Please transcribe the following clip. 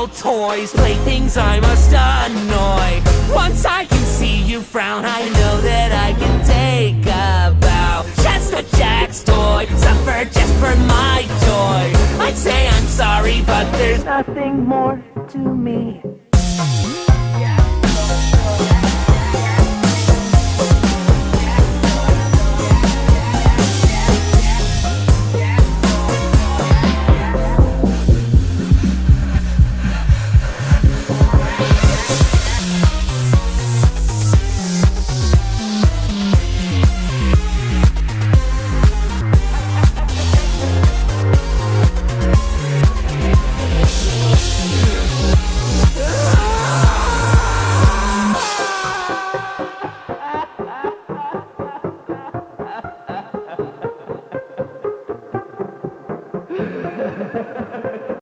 all toys, playthings I must annoy. Once I can see you frown, I know that I can take a bow. Just a Jack's toy, suffer just for my joy. I'd say I'm sorry, but there's nothing more to me.